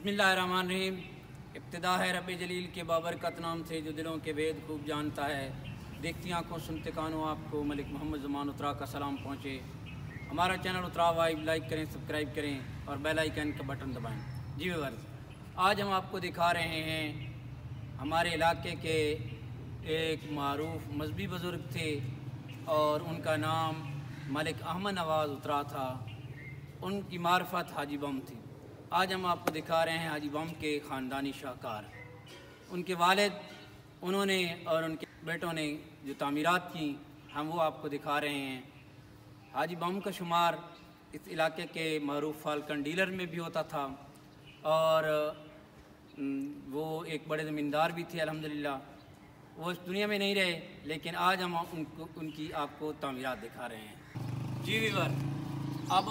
बिस्मिल्लाहिर्रहमानिर्रहीम। इब्तिदा है रब जलील के बाबरकत नाम से जो दिलों के भेद खूब जानता है। देखती आँखों सुनते कानों आपको मलिक मोहम्मद ज़मान उतरा का सलाम पहुँचे। हमारा चैनल उतरा वाइब लाइक करें, सब्सक्राइब करें और बेल आइकन का बटन दबाएं। जी व्यूअर्स, आज हम आपको दिखा रहे हैं हमारे इलाके के एक मारूफ मजहबी बुज़ुर्ग थे और उनका नाम मलिक अहमद नवाज़ उतरा था। उनकी मार्फत हाजी बम थी। आज हम आपको दिखा रहे हैं हाजी बम के ख़ानदानी शाहकार। उनके वालिद उन्होंने और उनके बेटों ने जो तामीरात की, हम वो आपको दिखा रहे हैं। हाजी बम का शुमार इस इलाके के मरूफ फाल्कन डीलर में भी होता था और वो एक बड़े ज़मींदार भी थे। अल्हम्दुलिल्लाह वो इस दुनिया में नहीं रहे, लेकिन आज हम उनकी आपको तामीरात दिखा रहे हैं। जी वीवर, अब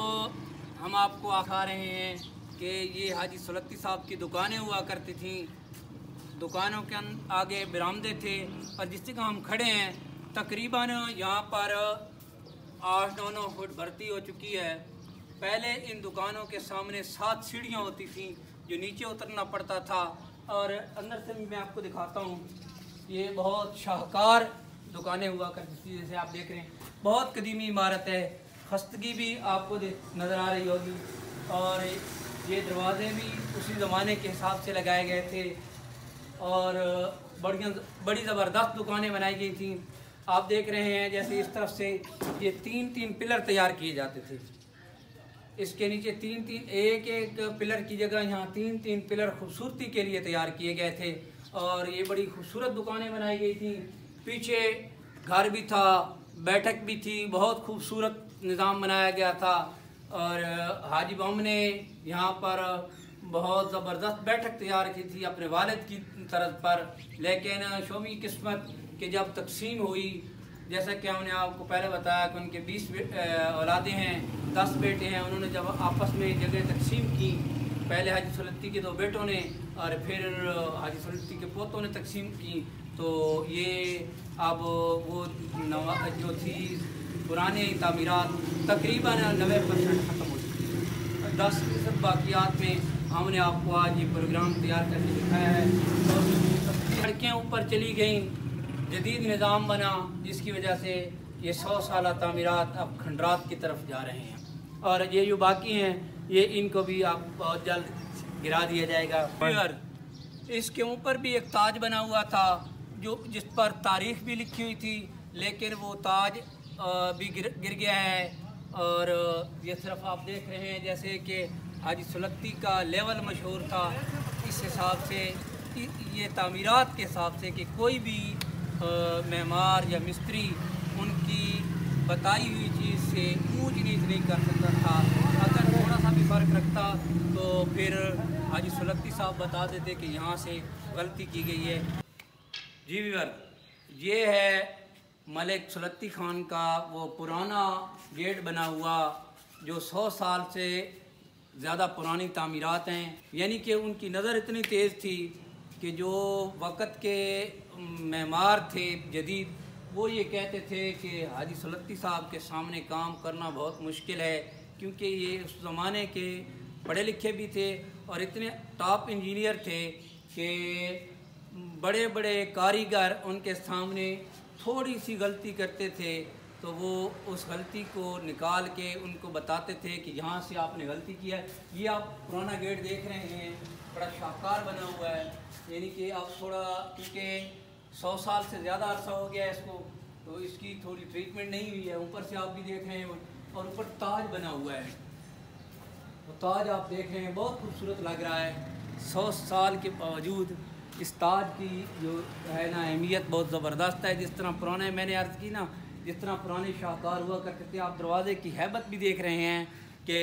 हम आपको दिखा रहे हैं कि ये हाजी सुलत्ती साहब की दुकानें हुआ करती थीं। दुकानों के आगे बरामदे थे और जिस जगह हम खड़े हैं तकरीबन यहाँ पर 8-9 फुट भर्ती हो चुकी है। पहले इन दुकानों के सामने 7 सीढ़ियाँ होती थीं जो नीचे उतरना पड़ता था। और अंदर से मैं आपको दिखाता हूँ, ये बहुत शाहकार दुकानें हुआ करती थी। जैसे आप देख रहे हैं बहुत कदीमी इमारत है, खस्तगी भी आपको नज़र आ रही होगी और ये दरवाजे भी उसी ज़माने के हिसाब से लगाए गए थे और बड़ी ज़बरदस्त दुकानें बनाई गई थी। आप देख रहे हैं जैसे इस तरफ से ये 3-3 पिलर तैयार किए जाते थे। इसके नीचे 3-3 एक पिलर की जगह यहाँ 3-3 पिलर खूबसूरती के लिए तैयार किए गए थे और ये बड़ी खूबसूरत दुकानें बनाई गई थी। पीछे घर भी था, बैठक भी थी, बहुत खूबसूरत निज़ाम बनाया गया था। और हाजी बम ने यहाँ पर बहुत ज़बरदस्त बैठक तैयार की थी अपने वालिद की तरफ पर। लेकिन शोमी किस्मत कि जब तकसीम हुई, जैसा कि हमने आपको पहले बताया कि उनके 20 औलादें हैं, 10 बेटे हैं। उन्होंने जब आपस में जगह तकसीम की, पहले हाजी सुलत्ती के 2 बेटों ने और फिर हाजी सुलत्ती के पोतों ने तकसीम की, तो ये अब वो जो थी पुराने तामीरात तकरीबन 90% ख़त्म हो चुकी है। 10% बाकियात में हमने आपको आज ये प्रोग्राम तैयार करके दिखाया है। और सड़कें ऊपर चली गईं, जदीद निज़ाम बना जिसकी वजह से ये 100 साल तामीरात अब खंडरात की तरफ जा रहे हैं और ये जो बाकी हैं ये इनको भी आप बहुत जल्द गिरा दिया जाएगा। फिर इसके ऊपर भी एक ताज बना हुआ था जो जिस पर तारीख़ भी लिखी हुई थी, लेकिन वो ताज भी गिर गया है। और ये सिर्फ आप देख रहे हैं जैसे कि हाजी सुलत्ती का लेवल मशहूर था, इस हिसाब से ये तामीरात के हिसाब से कि कोई भी मेमार या मिस्त्री उनकी बताई हुई चीज़ से ऊंच नीच नहीं कर सकता था। अगर थोड़ा सा भी फ़र्क रखता तो फिर हाजी सुलत्ती साहब बता देते कि यहाँ से गलती की गई है। जी वीवर, ये है मलिक सुलत्ती खान का वो पुराना गेट बना हुआ जो 100 साल से ज़्यादा पुरानी तामीरात हैं। यानी कि उनकी नज़र इतनी तेज़ थी कि जो वक़्त के मेमार थे जदीद, वो ये कहते थे कि हाजी सुलत्ती साहब के सामने काम करना बहुत मुश्किल है, क्योंकि ये उस ज़माने के पढ़े लिखे भी थे और इतने टॉप इंजीनियर थे कि बड़े बड़े कारीगर उनके सामने थोड़ी सी गलती करते थे तो वो उस गलती को निकाल के उनको बताते थे कि यहाँ से आपने गलती किया है। ये आप पुराना गेट देख रहे हैं, बड़ा शाहकार बना हुआ है। यानी कि अब थोड़ा, क्योंकि 100 साल से ज़्यादा अरसा हो गया है इसको, तो इसकी थोड़ी ट्रीटमेंट नहीं हुई है। ऊपर से आप भी देख रहे हैं और ऊपर ताज बना हुआ है, तो ताज आप देख रहे हैं बहुत खूबसूरत लग रहा है। 100 साल के बावजूद इस ताज की जो है ना अहमियत बहुत ज़बरदस्त है। जिस तरह पुराने, मैंने अर्ज़ की ना, जिस तरह पुराने शाहकार हुआ करते थे, आप दरवाज़े की हैबत भी देख रहे हैं कि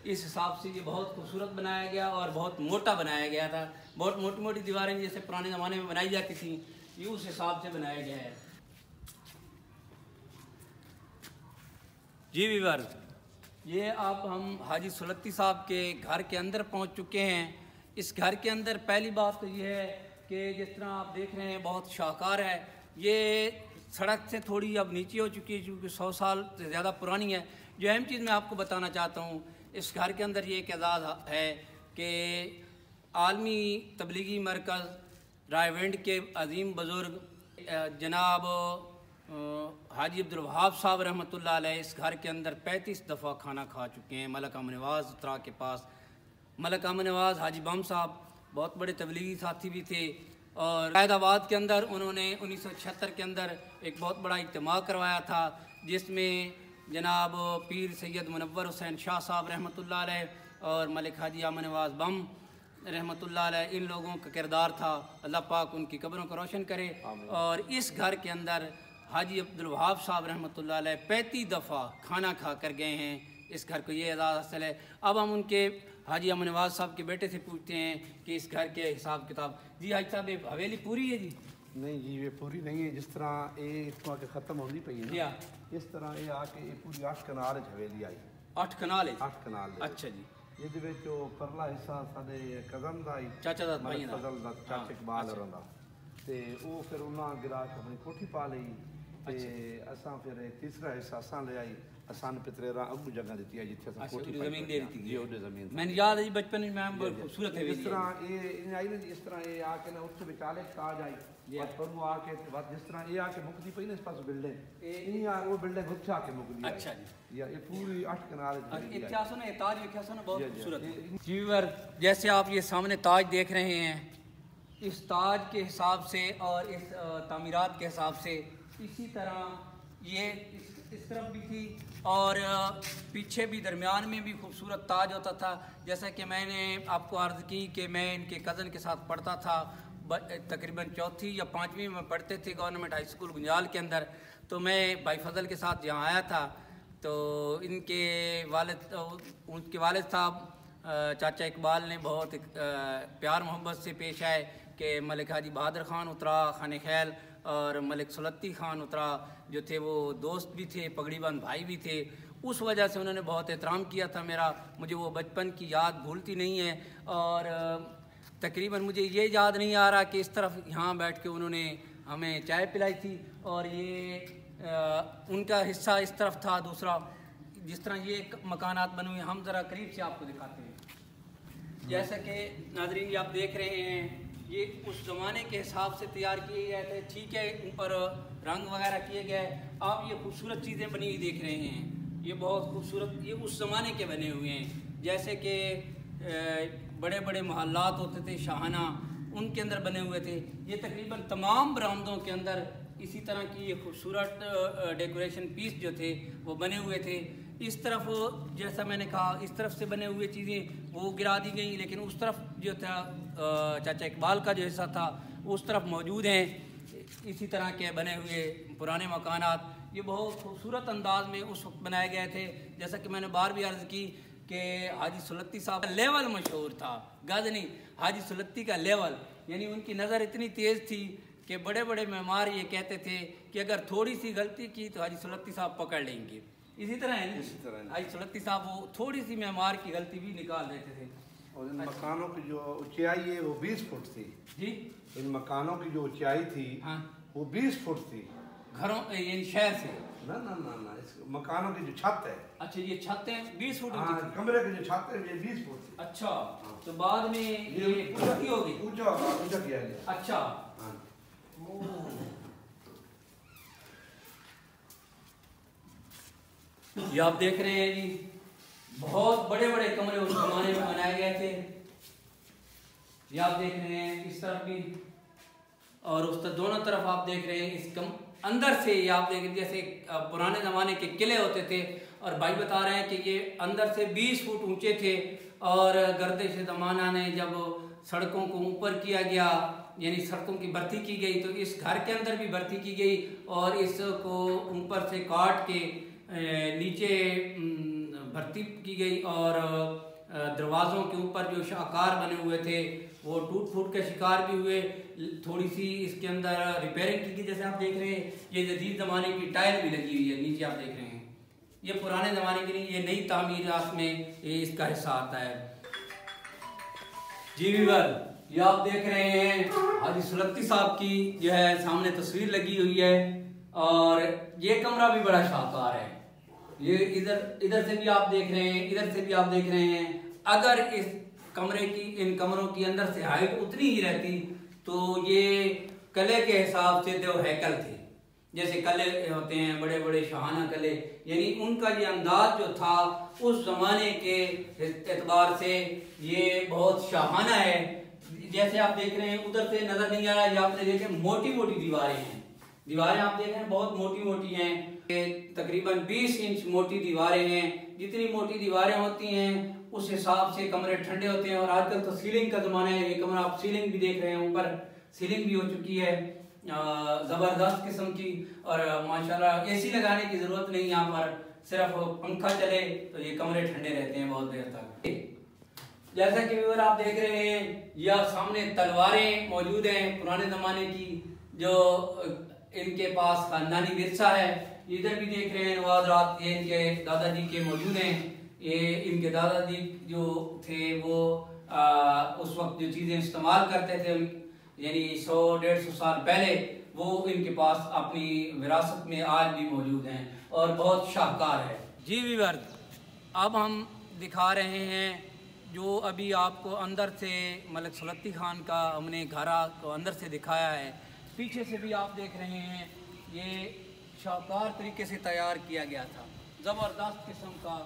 इस हिसाब से ये बहुत खूबसूरत बनाया गया और बहुत मोटा बनाया गया था। बहुत मोटी मोटी दीवारें जैसे पुराने ज़माने में बनाई जाती थी, ये उस हिसाब से बनाया गया है। जी वीवर, ये आप हम हाजी सुलत्ती साहब के घर के अंदर पहुंच चुके हैं। इस घर के अंदर पहली बात तो ये है कि जिस तरह आप देख रहे हैं बहुत शाहकार है। ये सड़क से थोड़ी अब नीचे हो चुकी है क्योंकि 100 साल से ज़्यादा पुरानी है। जो अहम चीज़ मैं आपको बताना चाहता हूँ, इस घर के अंदर ये एक एजाज़ है कि आलमी तबलीगी मरकज़ रायविंड के अजीम बुज़ुर्ग जनाब हाजी अब्दुल वहाब साहब रहमतुल्लाह अलैह इस घर के अंदर 35 दफ़ा खाना खा चुके हैं। मलक अमन नवाज़ उत्तरा के पास। मलक अमन नवाज़ हाजी बम साहब बहुत बड़े तबलीगी साथी भी थे और हैदराबाद के अंदर उन्होंने 1976 के अंदर एक बहुत बड़ा इज्तिमा करवाया था, जिसमें जनाब पीर सैयद मुनव्वर हुसैन शाह साहब रहमतुल्लाह अलैह और मलिक हाजी अमन नवाज़ बम रहमतुल्लाह अलैह, इन लोगों का किरदार था। अल्लाह पाक उनकी कब्रों को रोशन करे। और इस घर के अंदर हाजी अब्दुल वहाब साहब रहमतुल्लाह अलैह 35 दफ़ा खाना खा कर गए हैं। इस घर को ये एजाज़ हासिल है। अब हम उनके हाजी अमन नवाज़ साहब के बेटे से पूछते हैं कि इस घर के हिसाब किताब। जी हाजी साहब, ये हवेली पूरी है जी? नहीं जी, ये पूरी नहीं है। जिस तरह ये इतना के ख़त्म होनी पई है ना, इस तरह ये आके ये पूरी 8 कनाल हवेली आई। 8 कनाल है? 8 कनाल। अच्छा जी। ਇਹਦੇ ਵਿੱਚ ਉਹ ਪਰਲਾ ਹਿੱਸਾ ਸਾਡੇ ਕਜ਼ਨ ਦਾ ਹੀ ਚਾਚਾ ਦਾ ਭਾਈ ਦਾ ਫਜ਼ਲ ਦਾ ਚਾਚਾ ਇਕਬਾਲ ਹੋਰਾਂ ਦਾ, ਤੇ ਉਹ ਫਿਰ ਉਹਨਾਂ ਗਿਰਾ ਕੇ ਆਪਣੀ ਕੋਠੀ ਪਾ ਲਈ ਤੇ ਅਸਾਂ ਫਿਰ ਤੀਸਰਾ ਹਿੱਸਾ ਅਸਾਂ ਲੈ ਆਈ। असान पितरेरा अगू जगह देती है जिथे असां कोठी जमीन दे दी जी ओडे जमीन मैंने याद है जी बचपन में मैं बहुत खूबसूरत है। इस तरह ये इन आई ना इस तरह ये आके ना उससे विचाले ताज आई और पर वो आके बाद जिस तरह ये आके मुकदी पई ना इस पास बिल्डिंग इन यार वो बिल्डिंग गुच्छा के मुकदी। अच्छा जी। या ये पूरी 8 कनाल है। इतिहास ना ताज देखा सो ना बहुत खूबसूरत है जी। व्यूअर, जैसे आप ये सामने ताज देख रहे हैं, इस ताज के हिसाब से और इस तामीरात के हिसाब से इसी तरह ये इस तरफ भी थी और पीछे भी दरमियान में भी खूबसूरत ताज होता था। जैसा कि मैंने आपको अर्ज़ की कि मैं इनके कज़न के साथ पढ़ता था, तकरीबन 4वीं या 5वीं में पढ़ते थे गवर्नमेंट हाई स्कूल गुंजाल के अंदर। तो मैं भाई फजल के साथ यहाँ आया था, तो इनके वालिद साहब चाचा इकबाल ने बहुत प्यार मोहब्बत से पेश आए कि मलिक हाजी बहादुर ख़ान उतरा, खान खैल और मलिक सुलत्ती ख़ान उतरा जो थे वो दोस्त भी थे, पगड़ीबंद भाई भी थे। उस वजह से उन्होंने बहुत एहतराम किया था मेरा। मुझे वो बचपन की याद भूलती नहीं है और तकरीबन मुझे ये याद नहीं आ रहा कि इस तरफ यहाँ बैठ के उन्होंने हमें चाय पिलाई थी और ये उनका हिस्सा इस तरफ था। दूसरा जिस तरह ये मकानात बने हुए हम ज़रा करीब से आपको दिखाते हैं। जैसा कि नाज़रीन ये आप देख रहे हैं, ये उस ज़माने के हिसाब से तैयार किए गए थे। ठीक है, ऊपर रंग वगैरह किए गए। आप ये खूबसूरत चीज़ें बनी हुई देख रहे हैं, ये बहुत खूबसूरत, ये उस ज़माने के बने हुए हैं। जैसे कि बड़े बड़े महल्लात होते थे शाहाना, उनके अंदर बने हुए थे। ये तकरीबन तमाम बरामदों के अंदर इसी तरह की ये खूबसूरत डेकोरेशन पीस जो थे वो बने हुए थे। इस तरफ जैसा मैंने कहा इस तरफ से बने हुए चीज़ें वो गिरा दी गई, लेकिन उस तरफ जो था चाचा इकबाल का जो हिस्सा था उस तरफ मौजूद हैं इसी तरह के बने हुए पुराने मकानात। ये बहुत खूबसूरत अंदाज में उस वक्त बनाए गए थे। जैसा कि मैंने बार भी अर्ज़ की कि हाजी सुलत्ती साहब का लेवल मशहूर था, गज नहीं, हाजी सुलत्ती का लेवल, यानी उनकी नज़र इतनी तेज़ थी कि बड़े बड़े मेमार ये कहते थे कि अगर थोड़ी सी गलती की तो हाजी सुलत्ती साहब पकड़ लेंगे। इसी तरह है, इसी तरह हाजी सुलत्ती साहब वो थोड़ी सी मेमार की गलती भी निकाल देते थे। और इन मकानों की जो ऊंचाई है वो 20 फुट थी जी। इन मकानों की जो ऊंचाई थी हाँ वो 20 फुट थी घरों यानी शहर से। ना ना ना ना, इस मकानों की जो छत है। अच्छा, ये छतें 20 फुट हाँ, कमरे की जो छत है ये 20 फुट थी। अच्छा हाँ। तो बाद में ये ऊंची हो गई, ऊंचा किया गया। अच्छा हाँ। ये आप देख रहे हैं जी, बहुत बड़े बड़े कमरे उस जमाने में बनाए गए थे। ये आप देख रहे हैं इस तरफ भी और उस तरफ दोनों तरफ आप देख रहे हैं। इस अंदर से ये आप देख जैसे पुराने ज़माने के किले होते थे और भाई बता रहे हैं कि ये अंदर से 20 फुट ऊंचे थे। और गर्दिश ज़माना ने जब सड़कों को ऊपर किया गया, यानी सड़कों की भर्ती की गई, तो इस घर के अंदर भी भर्ती की गई और इसको ऊपर से काट के नीचे भर्ती की गई और दरवाज़ों के ऊपर जो शाहकार बने हुए थे वो टूट फूट के शिकार भी हुए। थोड़ी सी इसके अंदर रिपेयरिंग की गई, जैसे आप देख रहे हैं। ये जदीद ज़माने की टाइल भी लगी हुई है, नीचे आप देख रहे हैं। ये पुराने ज़माने की नहीं, ये नई तामीरात में ये इसका हिस्सा आता है। जी वीवर, ये आप देख रहे हैं हाजी सुलत्ती साहब की जो है सामने तस्वीर लगी हुई है और ये कमरा भी बड़ा शानदार है। ये इधर से भी आप देख रहे हैं, इधर से भी आप देख रहे हैं। अगर इस कमरे की, इन कमरों की अंदर से हाइट उतनी ही रहती, तो ये कले के हिसाब से देव हैकल थे। जैसे कले होते हैं बड़े बड़े शाहाना कले, यानी उनका ये अंदाज जो था उस जमाने के एतबार से ये बहुत शाहाना है। जैसे आप देख रहे हैं उधर से नजर नहीं आ रहा है, आपने देखे मोटी मोटी दीवारें हैं, दीवारें आप देख रहे हैं बहुत मोटी मोटी हैं, तकरीबन 20 इंच मोटी दीवारें हैं। जितनी मोटी दीवारें होती हैं उस हिसाब से कमरे ठंडे होते हैं। और आजकल तो सीलिंग का जमाना है, ये कमरा आप सीलिंग भी देख रहे हैं, ऊपर सीलिंग भी हो चुकी है जबरदस्त किस्म की, और माशाल्लाह एसी लगाने की जरूरत नहीं, यहाँ पर सिर्फ पंखा चले तो ये कमरे ठंडे रहते हैं बहुत देर तक। जैसा कि व्यूअर आप देख रहे हैं, यह सामने तलवारें मौजूद हैं पुराने जमाने की, जो इनके पास खानदानी विरसा है। इधर भी देख रहे हैं नवाज रात, ये इनके दादाजी के मौजूद हैं। ये इनके दादाजी जो थे वो उस वक्त जो चीज़ें इस्तेमाल करते थे, यानी 100-150 साल पहले, वो इनके पास अपनी विरासत में आज भी मौजूद हैं और बहुत शाहकार है। जी व्यूअर, अब हम दिखा रहे हैं जो अभी आपको अंदर से मलिक सुलत्ती खान का हमने घरा को अंदर से दिखाया है। पीछे से भी आप देख रहे हैं, ये शाहकार तरीके से तैयार किया गया था, ज़बरदस्त किस्म का।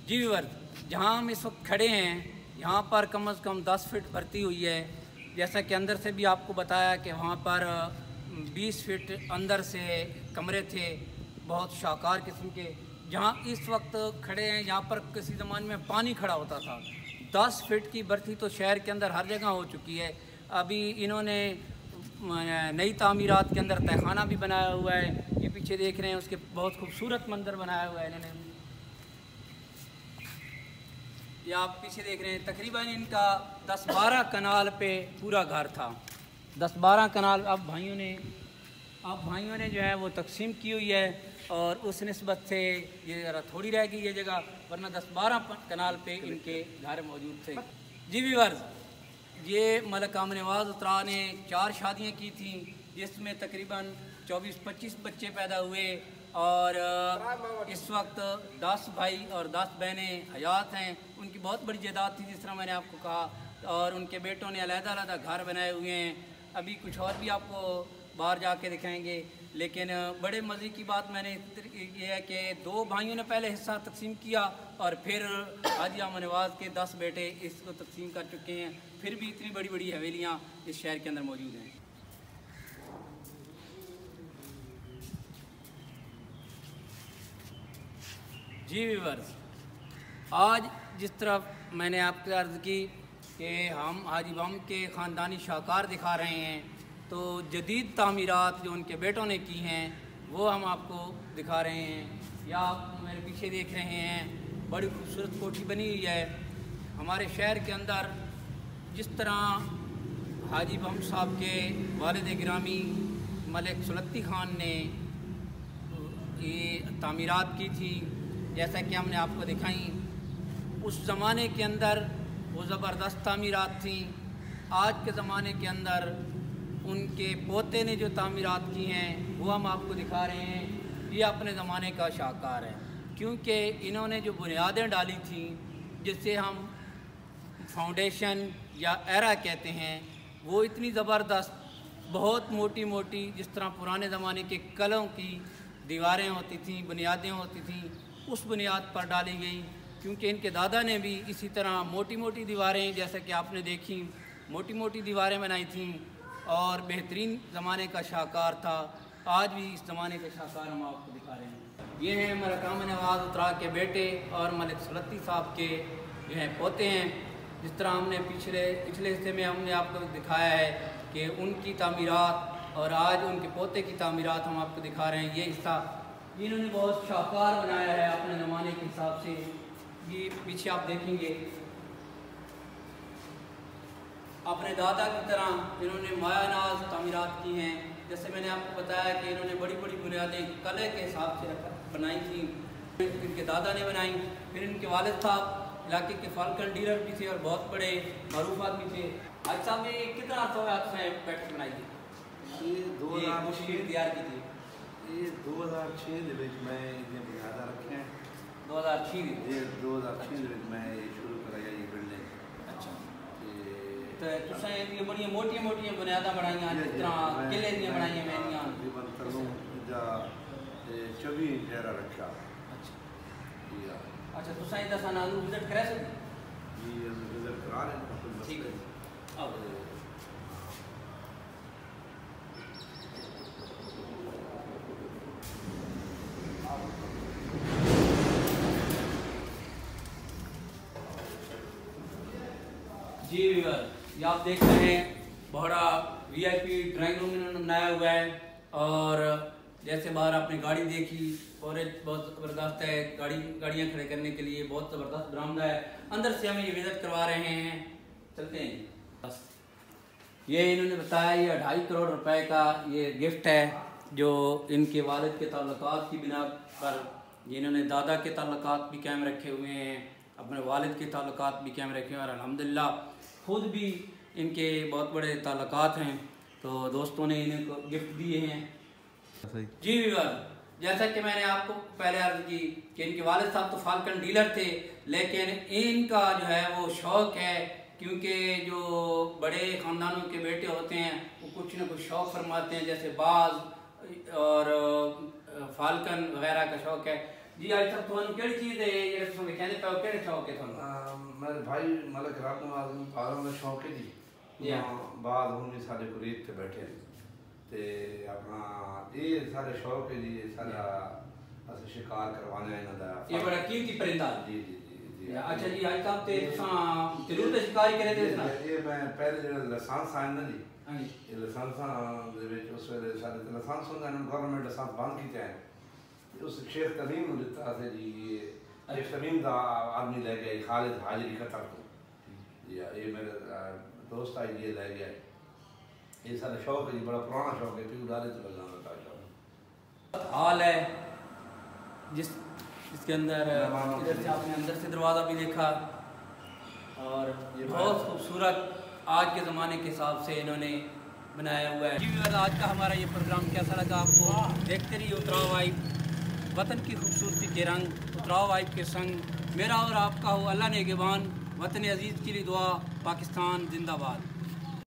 जी व्यूअर, जहाँ हम इस वक्त खड़े हैं यहाँ पर कम से कम 10 फीट भरती हुई है। जैसा कि अंदर से भी आपको बताया कि वहाँ पर 20 फीट अंदर से कमरे थे बहुत शाहकार किस्म के। जहाँ इस वक्त खड़े हैं यहाँ पर किसी ज़माने में पानी खड़ा होता था। 10 फीट की भरती तो शहर के अंदर हर जगह हो चुकी है। अभी इन्होंने नई तामीरात के अंदर तहखाना भी बनाया हुआ है, ये पीछे देख रहे हैं, उसके बहुत खूबसूरत मंजर बनाया हुआ है इन्होंने। ये आप पीछे देख रहे हैं, तकरीबन इनका 10-12 कनाल पे पूरा घर था, 10-12 कनाल। अब भाइयों ने जो है वो तकसीम की हुई है, और उस निस्बत से ये ज़रा थोड़ी रह गई ये जगह, वरना 10-12 कनाल पे इनके घर मौजूद थे। जी व्यूअर्स, ये मलिक कामिल नवाज़ उतरा ने 4 शादियाँ की थी, जिसमें तकरीबन 24-25 बच्चे पैदा हुए, और इस वक्त 10 भाई और 10 बहनें हयात हैं। उनकी बहुत बड़ी जायदाद थी जिस तरह मैंने आपको कहा, और उनके बेटों ने अलग-अलग घर बनाए हुए हैं। अभी कुछ और भी आपको बाहर जाके दिखाएंगे, लेकिन बड़े मज़े की बात मैंने ये है कि 2 भाइयों ने पहले हिस्सा तकसीम किया, और फिर हाजी अहमद नवाज़ के 10 बेटे इसको तकसीम कर चुके हैं। फिर भी इतनी बड़ी बड़ी हवेलियाँ इस शहर के अंदर मौजूद हैं। जी व्यूअर्स, आज जिस तरह मैंने आपसे अर्ज़ की कि हम हाजी बम के ख़ानदानी शाहकार दिखा रहे हैं, तो जदीद तामीरात जो उनके बेटों ने की हैं वो हम आपको दिखा रहे हैं। या आप मेरे पीछे देख रहे हैं, बड़ी खूबसूरत कोठी बनी हुई है हमारे शहर के अंदर। जिस तरह हाजी बम साहब के वालिद गिरामी मलिक सुलत्ती खान ने ये तामीरात की थी, जैसा कि हमने आपको दिखाई, उस ज़माने के अंदर वो ज़बरदस्त तामीरात थी। आज के ज़माने के अंदर उनके पोते ने जो तामीरात की हैं वो हम आपको दिखा रहे हैं। ये अपने ज़माने का शाहकार है, क्योंकि इन्होंने जो बुनियादें डाली थी, जिससे हम फाउंडेशन या एरा कहते हैं, वो इतनी ज़बरदस्त, बहुत मोटी मोटी, जिस तरह पुराने ज़माने के कलों की दीवारें होती थीं, बुनियादें होती थीं, उस बुनियाद पर डाली गई। क्योंकि इनके दादा ने भी इसी तरह मोटी मोटी दीवारें, जैसा कि आपने देखी, मोटी मोटी दीवारें बनाई थीं, और बेहतरीन ज़माने का शाहकार था। आज भी इस ज़माने के शाहकार हम आपको दिखा रहे हैं। ये हैं मलिक कामिल नवाज़ उतरा के बेटे और मलिक सुलत्ती साहब के जो हैं पोते हैं। जिस तरह हमने पिछले हिस्से में हमने आपको दिखाया है कि उनकी तामीरात और आज उनके पोते की तामीरात हम आपको दिखा रहे हैं। ये हिस्सा इन्होंने बहुत शाहकार बनाया है अपने ज़माने के हिसाब से। ये पीछे आप देखेंगे, अपने दादा की तरह इन्होंने मायानाज तामीरात की हैं। जैसे मैंने आपको बताया कि इन्होंने बड़ी बड़ी बुनियादें कले के हिसाब से बनाई थी, इनके दादा ने बनाई। फिर इनके वालिद साहब इलाके के फाल्कन डीलर भी थे और बहुत बड़े मरूफ आदमी थे। आज साहब ने कितना अर्सा हुआ आपने बैठ बनाई थी? ये 2006 तैयार की थी। ये 2006 ਦੇ ਵਿੱਚ ਮੈਂ ਇਹਨੇ ਬੁਨਿਆਦਾਂ ਰੱਖੀਆਂ। 2006 ये 2006 ਦੇ ਵਿੱਚ ਮੈਂ ਇਹ ਸ਼ੁਰੂ ਕਰਾਇਆ ਇਹ ਬਿਲਡਿੰਗ। अच्छा, तो तुसें ये बड़ियां मोटियां बुनियादां बनाइयां जिस तरह किले दियां बनाइयां मैनियां तकरीबन तलों जा 24 इंच डेरा रखा। अच्छा तुसें इधर साना विजिट करे सकदे जी विजिट करा रहे हैं। ठीक है आओ जी व्यूअर, ये आप देख रहे हैं बड़ा वीआईपी ड्राइंग रूम इन्होंने बनाया हुआ है। और जैसे बाहर आपने गाड़ी देखी और बहुत ज़बरदस्त है, गाड़ियाँ खड़े करने के लिए बहुत ज़बरदस्त बरामदा है। अंदर से हमें ये विजिट करवा रहे हैं, चलते हैं बस। ये इन्होंने बताया ये 2.5 करोड़ रुपए का ये गिफ्ट है जो इनके वालिद के ताल्लुकात की बिना पर, ये इन्होंने दादा के ताल्लुकात भी कायम रखे हुए हैं, अपने वालिद के ताल्लुकात भी कायम रखे हुए हैं और अल्हम्दुलिल्लाह खुद भी इनके बहुत बड़े ताल्लुकात हैं। तो दोस्तों ने इन्हें गिफ्ट दिए हैं। जी व्यूअर, जैसा कि मैंने आपको पहले अर्ज की कि इनके वालिद साहब तो फाल्कन डीलर थे, लेकिन इनका जो है वो शौक़ है, क्योंकि जो बड़े ख़ानदानों के बेटे होते हैं वो कुछ ना कुछ शौक़ फरमाते हैं, जैसे बाज और फाल्कन वगैरह का शौक़ है। जी आज तक तुहानू केड़ी चीज़ है ये तुम कहने पे केड़े शौक़ है तुहानू? मेरे भाई मलिक रात नवाज़ पारों का शौक़ है जी। बाद हुन भी साडे को रीत ते बैठे ते अपना ये सारे शौक़ है जी, सारा अस शिकार करवाने इन्हां दा। ये बड़ा कीमती परिंदा। जी जी जी। अच्छा जी आज तक ते तुसां जरूर ते शिकार करे थे ना? ये मैं पहले जेड़ा लाइसेंस आया ना जी, ये लाइसेंस दे विच उस वेले साडे ते लाइसेंस हुंदा ना, गवर्नमेंट लाइसेंस बंद कीते हैं। उस शेख तमीम ने दिता है जी, शेख तमीम का आदमी ले गया खालिद हाजिरी कतर तो जी, ये मेरे दोस्त आई ये ले गया। ये सारा शौक है जी, बड़ा पुराना शौक है, प्यू डाले तो लगाने का शौक। हॉल है जिसके अंदर इधर से आपने अंदर से दरवाज़ा भी देखा और ये बहुत खूबसूरत आज के ज़माने के हिसाब से इन्होंने बनाया हुआ है। जी आज का हमारा ये प्रोग्राम कैसा लगा आपको? देखते रहिए उतराव वाइब, वतन की खूबसूरती के रंग, उतराव वाइब के संग। मेरा और आपका हो अल्लाह ने निगहबान, वतन अजीज़ के लिए दुआ, पाकिस्तान जिंदाबाद।